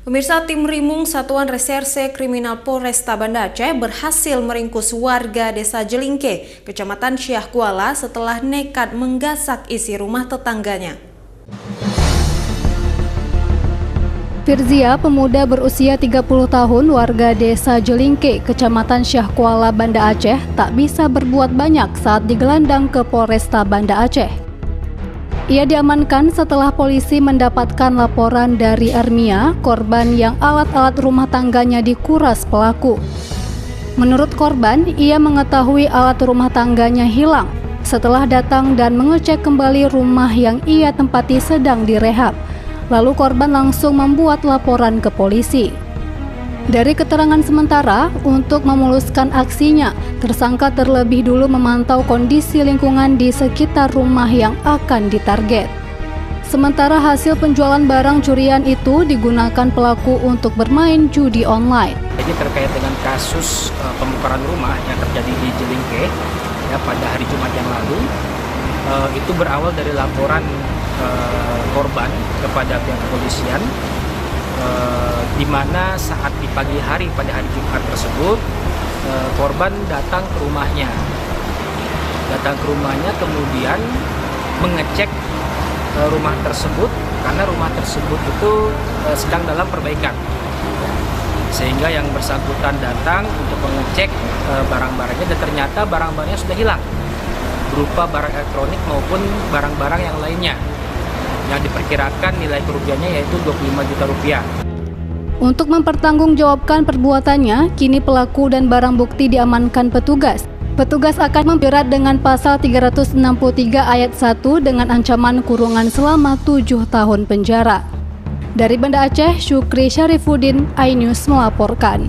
Pemirsa, tim Rimung Satuan Reserse Kriminal Polresta Banda Aceh berhasil meringkus warga Desa Jelingke, Kecamatan Syah Kuala setelah nekat menggasak isi rumah tetangganya. Firzia, pemuda berusia 30 tahun warga Desa Jelingke, Kecamatan Syah Kuala, Banda Aceh, tak bisa berbuat banyak saat digelandang ke Polresta Banda Aceh. Ia diamankan setelah polisi mendapatkan laporan dari Ermia, korban yang alat-alat rumah tangganya dikuras pelaku. Menurut korban, ia mengetahui alat rumah tangganya hilang setelah datang dan mengecek kembali rumah yang ia tempati sedang direhab. Lalu korban langsung membuat laporan ke polisi. Dari keterangan sementara, untuk memuluskan aksinya, tersangka terlebih dulu memantau kondisi lingkungan di sekitar rumah yang akan ditarget. Sementara hasil penjualan barang curian itu digunakan pelaku untuk bermain judi online. Jadi terkait dengan kasus pembongkaran rumah yang terjadi di Jelingke ya, pada hari Jumat yang lalu, itu berawal dari laporan korban kepada pihak kepolisian, di mana saat di pagi hari pada hari Jumat tersebut korban datang ke rumahnya, kemudian mengecek rumah tersebut karena rumah tersebut itu sedang dalam perbaikan, sehingga yang bersangkutan datang untuk mengecek barang-barangnya dan ternyata barang-barangnya sudah hilang, berupa barang elektronik maupun barang-barang yang lainnya yang diperkirakan nilai kerugiannya yaitu 25 juta rupiah. Untuk mempertanggungjawabkan perbuatannya, kini pelaku dan barang bukti diamankan petugas. Petugas akan menjerat dengan pasal 363 ayat 1 dengan ancaman kurungan selama 7 tahun penjara. Dari Banda Aceh, Syukri Syarifuddin, iNews melaporkan.